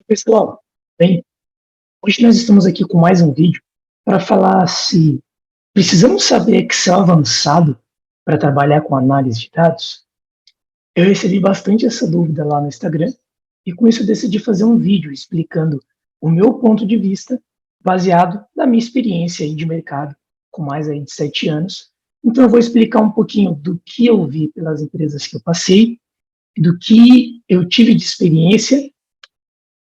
Pessoal, bem, hoje nós estamos aqui com mais um vídeo para falar se precisamos saber Excel avançado para trabalhar com análise de dados. Eu recebi bastante essa dúvida lá no Instagram e com isso eu decidi fazer um vídeo explicando o meu ponto de vista baseado na minha experiência aí de mercado com mais aí de 7 anos. Então eu vou explicar um pouquinho do que eu vi pelas empresas que eu passei, do que eu tive de experiência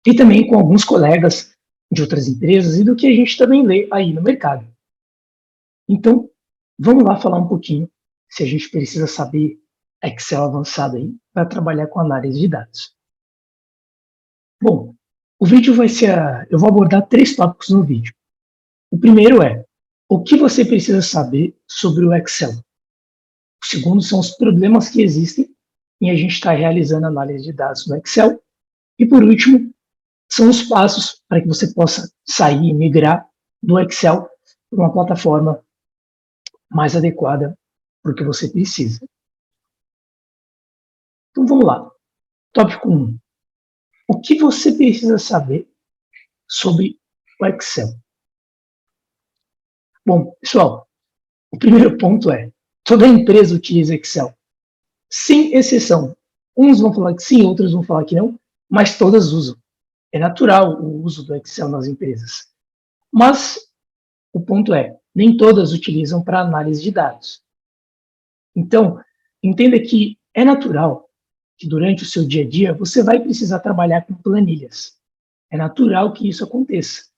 e também com alguns colegas de outras empresas e do que a gente também lê aí no mercado. Então, vamos lá falar um pouquinho se a gente precisa saber Excel avançado aí para trabalhar com análise de dados. Bom, o vídeo vai ser, eu vou abordar 3 tópicos no vídeo. O primeiro é o que você precisa saber sobre o Excel. O segundo são os problemas que existem em a gente estar realizando análise de dados no Excel. E por último, são os passos para que você possa sair e migrar do Excel para uma plataforma mais adequada para o que você precisa. Então vamos lá. Tópico 1. O que você precisa saber sobre o Excel? Bom, pessoal, o primeiro ponto é, toda empresa utiliza Excel, sem exceção. Uns vão falar que sim, outros vão falar que não, mas todas usam. É natural o uso do Excel nas empresas. Mas o ponto é, nem todas utilizam para análise de dados. Então, entenda que é natural que durante o seu dia a dia você vai precisar trabalhar com planilhas. É natural que isso aconteça,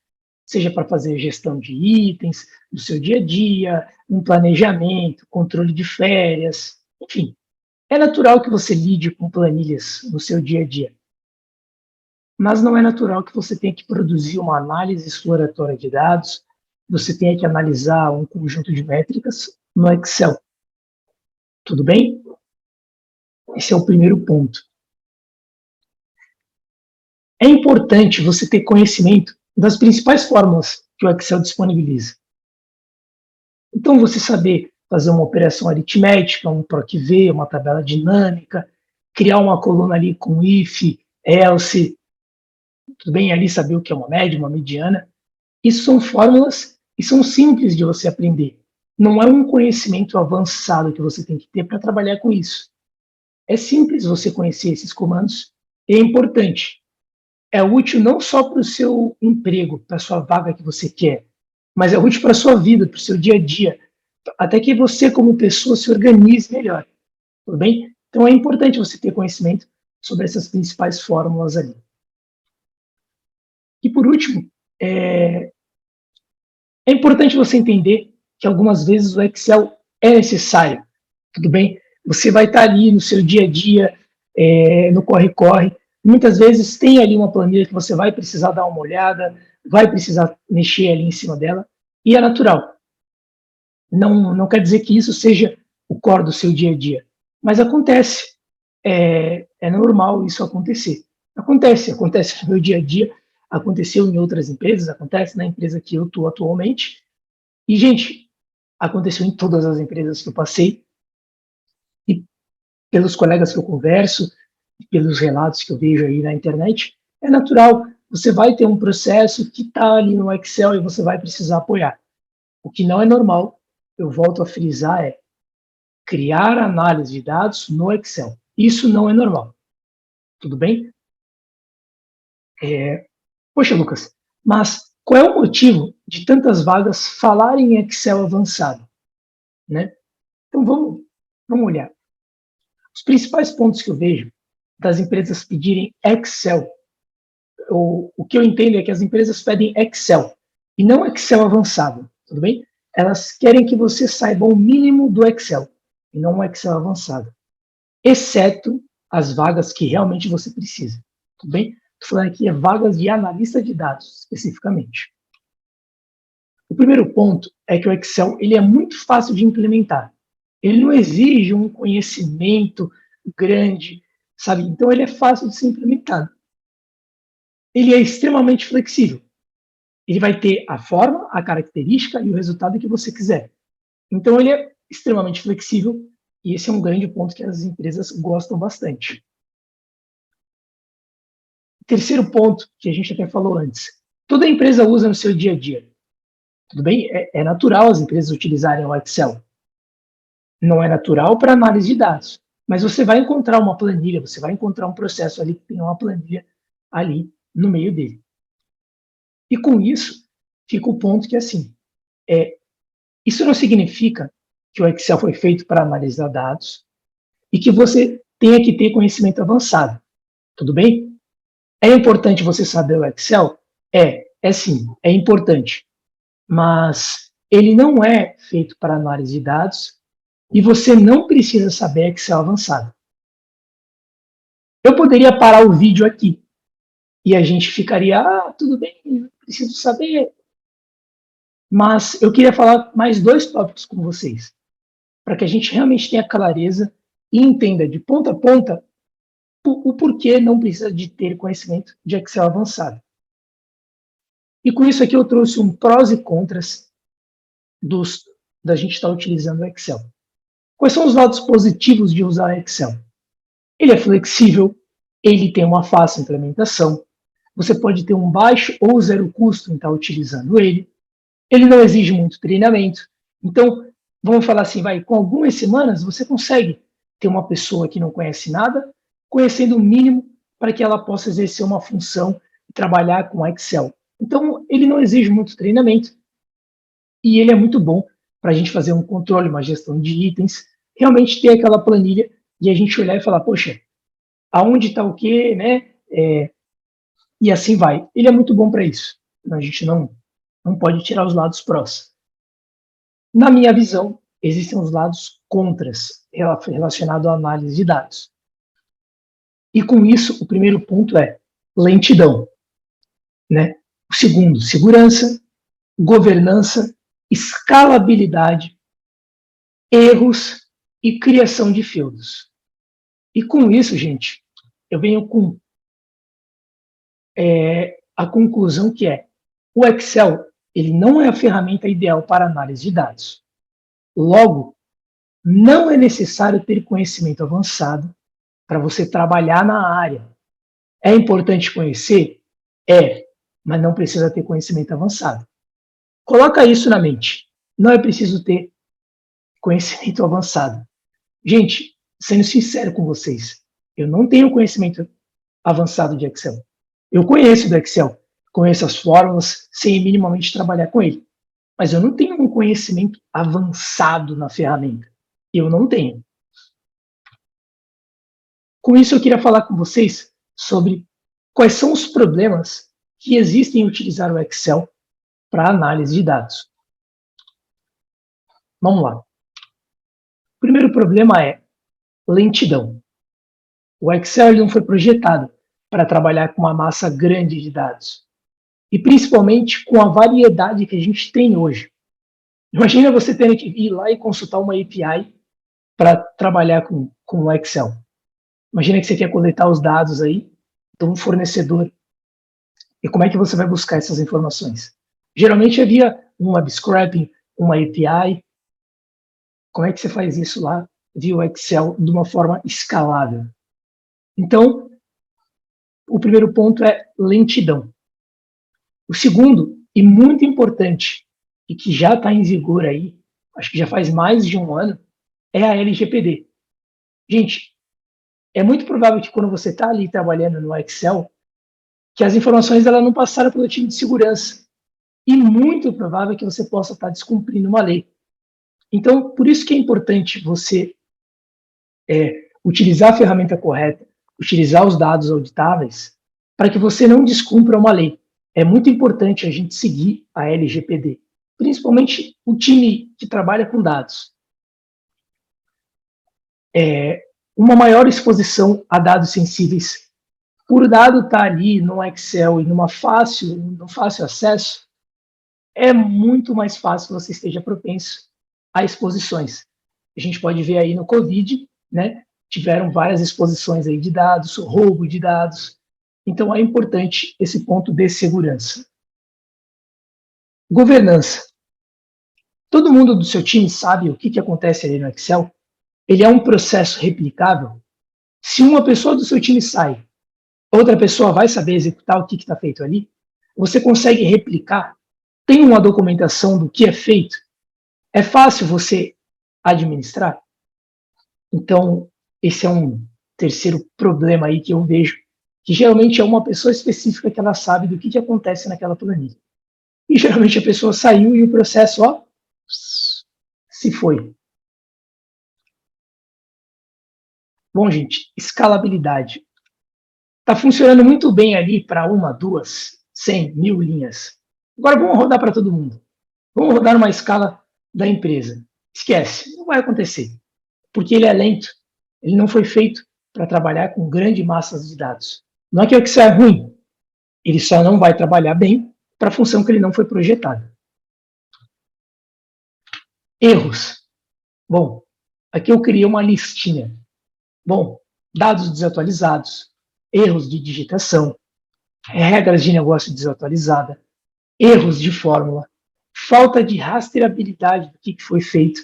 seja para fazer gestão de itens do seu dia a dia, um planejamento, controle de férias, enfim. É natural que você lide com planilhas no seu dia a dia. Mas não é natural que você tenha que produzir uma análise exploratória de dados, você tenha que analisar um conjunto de métricas no Excel. Tudo bem? Esse é o primeiro ponto. É importante você ter conhecimento das principais fórmulas que o Excel disponibiliza. Então, você saber fazer uma operação aritmética, um PROC-V, uma tabela dinâmica, criar uma coluna ali com if, else, tudo bem? Ali saber o que é uma média, uma mediana. Isso são fórmulas e são simples de você aprender. Não é um conhecimento avançado que você tem que ter para trabalhar com isso. É simples você conhecer esses comandos e é importante. É útil não só para o seu emprego, para a sua vaga que você quer, mas é útil para a sua vida, para o seu dia a dia, até que você, como pessoa, se organize melhor. Tudo bem? Então é importante você ter conhecimento sobre essas principais fórmulas ali. E por último, é importante você entender que algumas vezes o Excel é necessário, tudo bem? Você vai estar ali no seu dia a dia, no corre-corre, muitas vezes tem ali uma planilha que você vai precisar dar uma olhada, vai precisar mexer ali em cima dela, e é natural. Não quer dizer que isso seja o core do seu dia a dia, mas acontece, é normal isso acontecer. Acontece no meu dia a dia, aconteceu em outras empresas, acontece na empresa que eu estou atualmente, e, gente, aconteceu em todas as empresas que eu passei, e pelos colegas que eu converso, pelos relatos que eu vejo aí na internet, é natural. Você vai ter um processo que está ali no Excel e você vai precisar apoiar. O que não é normal, eu volto a frisar, é criar análise de dados no Excel. Isso não é normal. Tudo bem? Poxa, Lucas, mas qual é o motivo de tantas vagas falarem em Excel avançado? Né? Então vamos olhar. Os principais pontos que eu vejo das empresas pedirem Excel, o que eu entendo é que as empresas pedem Excel e não Excel avançado, tudo bem? Elas querem que você saiba o mínimo do Excel e não um Excel avançado, exceto as vagas que realmente você precisa, tudo bem? Estou falando aqui vagas de analista de dados, especificamente. O primeiro ponto é que o Excel ele é muito fácil de implementar. Ele não exige um conhecimento grande, sabe? Então ele é fácil de ser implementado. Ele é extremamente flexível. Ele vai ter a forma, a característica e o resultado que você quiser. Então ele é extremamente flexível e esse é um grande ponto que as empresas gostam bastante. Terceiro ponto, que a gente até falou antes. Toda empresa usa no seu dia a dia. Tudo bem? É natural as empresas utilizarem o Excel. Não é natural para análise de dados. Mas você vai encontrar uma planilha, você vai encontrar um processo ali que tem uma planilha ali no meio dele. E com isso, fica o ponto que, assim, isso não significa que o Excel foi feito para analisar dados e que você tenha que ter conhecimento avançado. Tudo bem? É importante você saber o Excel? É sim, é importante. Mas ele não é feito para análise de dados e você não precisa saber Excel avançado. Eu poderia parar o vídeo aqui e a gente ficaria, tudo bem, eu preciso saber. Mas eu queria falar mais 2 tópicos com vocês, para que a gente realmente tenha clareza e entenda de ponta a ponta o porquê não precisa de ter conhecimento de Excel avançado. E com isso aqui eu trouxe um prós e contras da gente estar utilizando o Excel. Quais são os lados positivos de usar o Excel? Ele é flexível, ele tem uma fácil implementação, você pode ter um baixo ou zero custo em estar utilizando ele não exige muito treinamento. Então, vamos falar assim, com algumas semanas você consegue ter uma pessoa que não conhece nada, conhecendo o mínimo para que ela possa exercer uma função e trabalhar com Excel. Então, ele não exige muito treinamento e ele é muito bom para a gente fazer um controle, uma gestão de itens, realmente ter aquela planilha e a gente olhar e falar, poxa, aonde está o quê, né? E assim vai. Ele é muito bom para isso. A gente não pode tirar os lados prós. Na minha visão, existem os lados contras relacionados à análise de dados. E com isso, o primeiro ponto é lentidão, né? O segundo, segurança, governança, escalabilidade, erros e criação de feudos. E com isso, gente, eu venho com a conclusão que o Excel ele não é a ferramenta ideal para análise de dados. Logo, não é necessário ter conhecimento avançado para você trabalhar na área. É importante conhecer? Mas não precisa ter conhecimento avançado. Coloca isso na mente. Não é preciso ter conhecimento avançado. Gente, sendo sincero com vocês, eu não tenho conhecimento avançado de Excel. Eu conheço do Excel, conheço as fórmulas, sei minimamente trabalhar com ele. Mas eu não tenho um conhecimento avançado na ferramenta. Eu não tenho. Com isso, eu queria falar com vocês sobre quais são os problemas que existem em utilizar o Excel para análise de dados. Vamos lá. O primeiro problema é lentidão. O Excel não foi projetado para trabalhar com uma massa grande de dados. E principalmente com a variedade que a gente tem hoje. Imagina você tendo que ir lá e consultar uma API para trabalhar com o Excel. Imagina que você quer coletar os dados aí de um fornecedor. E como é que você vai buscar essas informações? Geralmente é via um web scraping, uma API. Como é que você faz isso lá via o Excel de uma forma escalável? Então, o primeiro ponto é lentidão. O segundo, e muito importante, e que já está em vigor aí, acho que já faz mais de um ano, é a LGPD. Gente, é muito provável que quando você está ali trabalhando no Excel, que as informações ela não passaram pelo time de segurança. E muito provável que você possa estar descumprindo uma lei. Então, por isso que é importante você utilizar a ferramenta correta, utilizar os dados auditáveis, para que você não descumpra uma lei. É muito importante a gente seguir a LGPD, principalmente o time que trabalha com dados. Uma maior exposição a dados sensíveis. Por o dado estar ali no Excel e num fácil acesso, é muito mais fácil que você esteja propenso a exposições. A gente pode ver aí no Covid, né? Tiveram várias exposições aí de dados, roubo de dados. Então é importante esse ponto de segurança. Governança. Todo mundo do seu time sabe o que acontece ali no Excel? Ele é um processo replicável? Se uma pessoa do seu time sai outra pessoa vai saber executar o que está feito ali, você consegue replicar, tem uma documentação do que é feito, é fácil você administrar. Então, esse é um terceiro problema aí que eu vejo, que geralmente é uma pessoa específica que ela sabe do que acontece naquela planilha. E geralmente a pessoa saiu e o processo, ó, se foi. Bom, gente, escalabilidade. Está funcionando muito bem ali para uma, duas, 100, 1000 linhas. Agora vamos rodar para todo mundo. Vamos rodar numa escala da empresa. Esquece, não vai acontecer, porque ele é lento. Ele não foi feito para trabalhar com grandes massas de dados. Não é que o Excel é ruim, ele só não vai trabalhar bem para a função que ele não foi projetado. Erros. Bom, aqui eu criei uma listinha. Bom, dados desatualizados, erros de digitação, regras de negócio desatualizada, erros de fórmula, falta de rastreabilidade do que foi feito,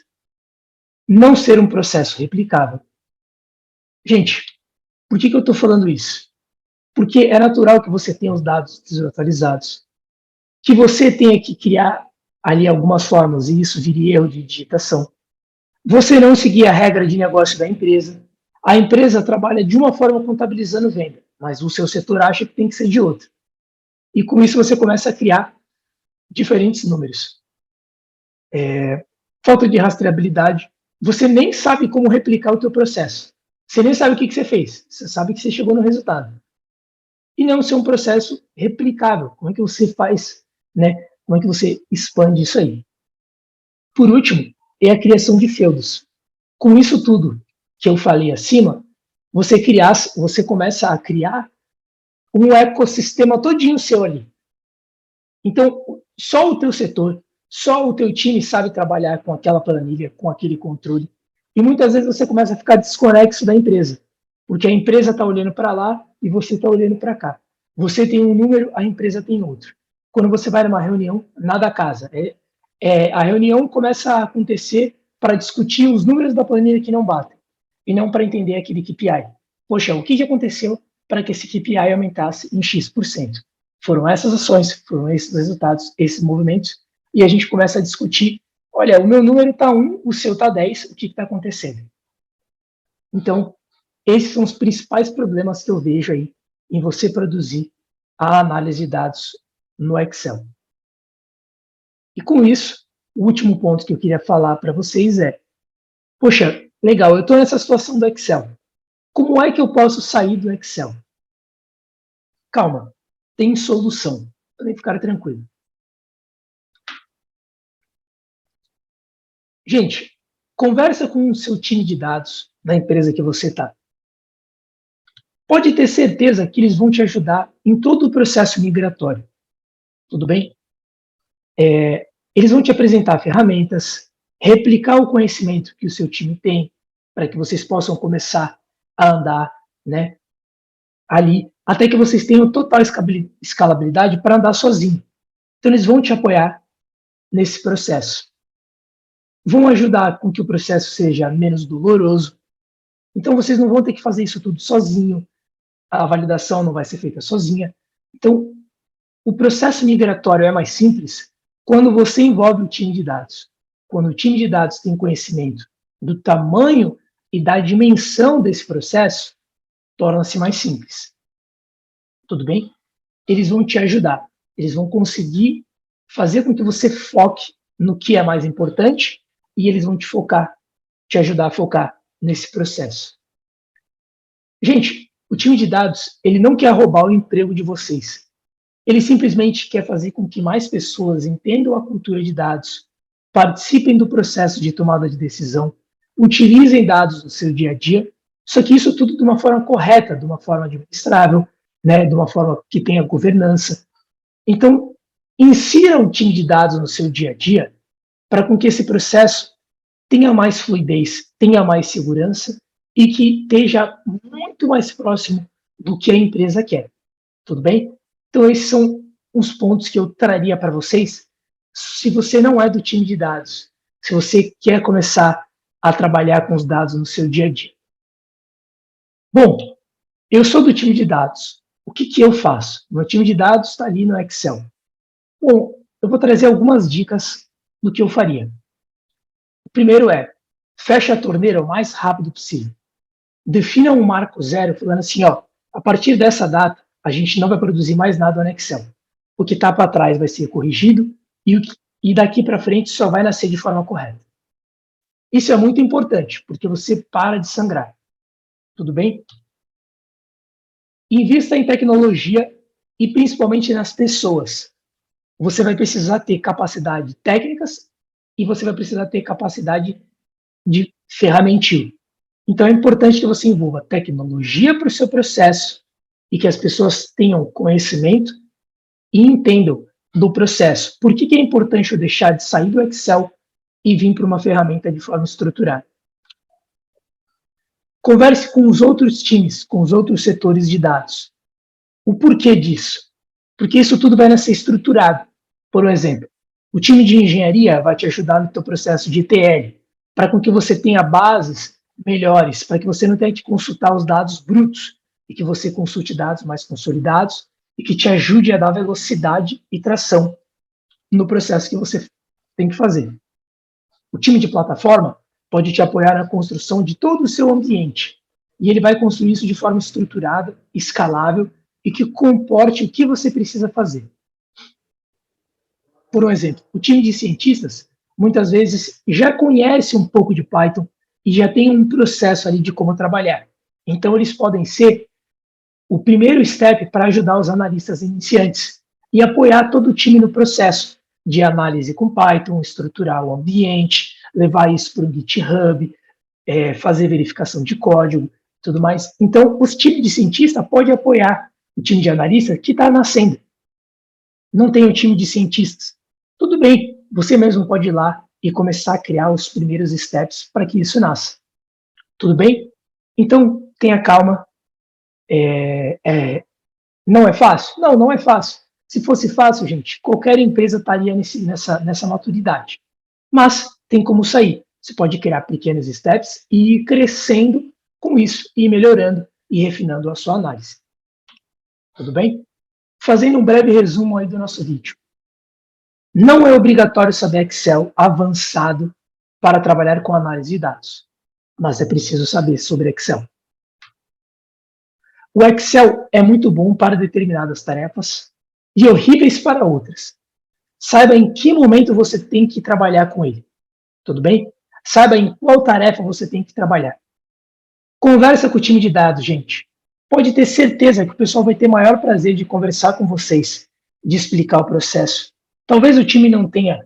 não ser um processo replicável. Gente, por que eu estou falando isso? Porque é natural que você tenha os dados desatualizados, que você tenha que criar ali algumas fórmulas, e isso viria erro de digitação. Você não seguir a regra de negócio da empresa. A empresa trabalha de uma forma contabilizando venda, mas o seu setor acha que tem que ser de outra. E com isso você começa a criar diferentes números. Falta de rastreabilidade. Você nem sabe como replicar o teu processo. Você nem sabe o que você fez. Você sabe que você chegou no resultado. E não ser um processo replicável. Como é que você faz, né? Como é que você expande isso aí? Por último, é a criação de feudos. Com isso tudo que eu falei acima, você começa a criar um ecossistema todinho seu ali. Então, só o teu setor, só o teu time sabe trabalhar com aquela planilha, com aquele controle. E muitas vezes você começa a ficar desconexo da empresa, porque a empresa está olhando para lá e você está olhando para cá. Você tem um número, a empresa tem outro. Quando você vai numa reunião, nada casa. A reunião começa a acontecer para discutir os números da planilha que não batem, e não para entender aquele KPI. Poxa, o que aconteceu para que esse KPI aumentasse em X%? Foram essas ações, foram esses resultados, esses movimentos, e a gente começa a discutir, olha, o meu número está 1, o seu está 10, o que está acontecendo? Então, esses são os principais problemas que eu vejo aí em você produzir a análise de dados no Excel. E com isso, o último ponto que eu queria falar para vocês é, poxa, legal, eu estou nessa situação do Excel. Como é que eu posso sair do Excel? Calma, tem solução. Podem ficar tranquilo. Gente, conversa com o seu time de dados da empresa que você está. Pode ter certeza que eles vão te ajudar em todo o processo migratório. Tudo bem? Eles vão te apresentar ferramentas, replicar o conhecimento que o seu time tem, para que vocês possam começar a andar, né, ali, até que vocês tenham total escalabilidade para andar sozinho. Então, eles vão te apoiar nesse processo. Vão ajudar com que o processo seja menos doloroso. Então, vocês não vão ter que fazer isso tudo sozinho. A validação não vai ser feita sozinha. Então, o processo migratório é mais simples quando você envolve o time de dados. Quando o time de dados tem conhecimento do tamanho e da dimensão desse processo, torna-se mais simples. Tudo bem? Eles vão te ajudar. Eles vão conseguir fazer com que você foque no que é mais importante e eles vão te ajudar a focar nesse processo. Gente, o time de dados, ele não quer roubar o emprego de vocês. Ele simplesmente quer fazer com que mais pessoas entendam a cultura de dados, participem do processo de tomada de decisão, utilizem dados no seu dia a dia, só que isso tudo de uma forma correta, de uma forma administrável, né, de uma forma que tenha governança. Então, insira o time de dados no seu dia a dia para com que esse processo tenha mais fluidez, tenha mais segurança e que esteja muito mais próximo do que a empresa quer. Tudo bem? Então, esses são os pontos que eu traria para vocês. Se você não é do time de dados, se você quer começar a trabalhar com os dados no seu dia a dia. Bom, eu sou do time de dados. o que, que eu faço? Meu time de dados está ali no Excel. Bom, eu vou trazer algumas dicas do que eu faria. O primeiro é, feche a torneira o mais rápido possível. Defina um marco zero, falando assim, ó, a partir dessa data, a gente não vai produzir mais nada no Excel. O que está para trás vai ser corrigido e daqui para frente só vai nascer de forma correta. Isso é muito importante, porque você para de sangrar. Tudo bem? Invista em tecnologia e principalmente nas pessoas. Você vai precisar ter capacidade técnicas e você vai precisar ter capacidade de ferramentil. Então é importante que você envolva tecnologia para o seu processo e que as pessoas tenham conhecimento e entendam do processo. Por que é importante eu deixar de sair do Excel e vir para uma ferramenta de forma estruturada? Converse com os outros times, com os outros setores de dados. O porquê disso? Porque isso tudo vai nascer estruturado. Por exemplo, o time de engenharia vai te ajudar no teu processo de ETL, para que você tenha bases melhores, para que você não tenha que consultar os dados brutos, e que você consulte dados mais consolidados, e que te ajude a dar velocidade e tração no processo que você tem que fazer. O time de plataforma pode te apoiar na construção de todo o seu ambiente, e ele vai construir isso de forma estruturada, escalável, e que comporte o que você precisa fazer. Por um exemplo, o time de cientistas muitas vezes já conhece um pouco de Python e já tem um processo ali de como trabalhar. Então, eles podem ser o primeiro step para ajudar os analistas iniciantes e apoiar todo o time no processo de análise com Python, estruturar o ambiente, levar isso para o GitHub, fazer verificação de código, tudo mais. Então, os times de cientista podem apoiar o time de analista que está nascendo. Não tem um time de cientistas. Tudo bem, você mesmo pode ir lá e começar a criar os primeiros steps para que isso nasça. Tudo bem? Então, tenha calma. Não é fácil? Não, não é fácil. Se fosse fácil, gente, qualquer empresa estaria nessa maturidade. Mas tem como sair. Você pode criar pequenos steps e ir crescendo com isso, e melhorando e refinando a sua análise. Tudo bem? Fazendo um breve resumo aí do nosso vídeo. Não é obrigatório saber Excel avançado para trabalhar com análise de dados, mas é preciso saber sobre Excel. O Excel é muito bom para determinadas tarefas e horríveis para outras. Saiba em que momento você tem que trabalhar com ele. Tudo bem? Saiba em qual tarefa você tem que trabalhar. Conversa com o time de dados, gente. Pode ter certeza que o pessoal vai ter maior prazer de conversar com vocês, de explicar o processo. Talvez o time não tenha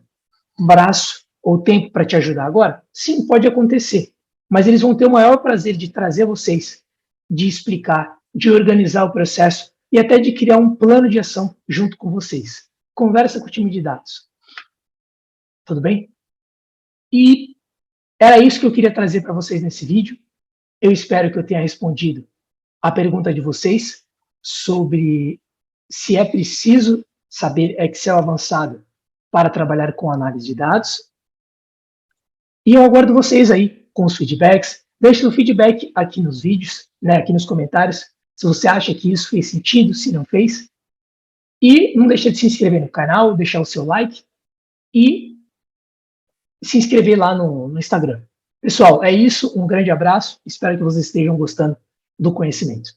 braço ou tempo para te ajudar agora. Sim, pode acontecer. Mas eles vão ter o maior prazer de trazer vocês, de explicar, de organizar o processo e até de criar um plano de ação junto com vocês. Conversa com o time de dados. Tudo bem? E era isso que eu queria trazer para vocês nesse vídeo. Eu espero que eu tenha respondido a pergunta de vocês sobre se é preciso saber Excel avançado para trabalhar com análise de dados. E eu aguardo vocês aí com os feedbacks. Deixe o feedback aqui nos vídeos, né, aqui nos comentários, se você acha que isso fez sentido, se não fez. E não deixe de se inscrever no canal, deixar o seu like e se inscrever lá no Instagram. Pessoal, é isso. Um grande abraço. Espero que vocês estejam gostando do conhecimento.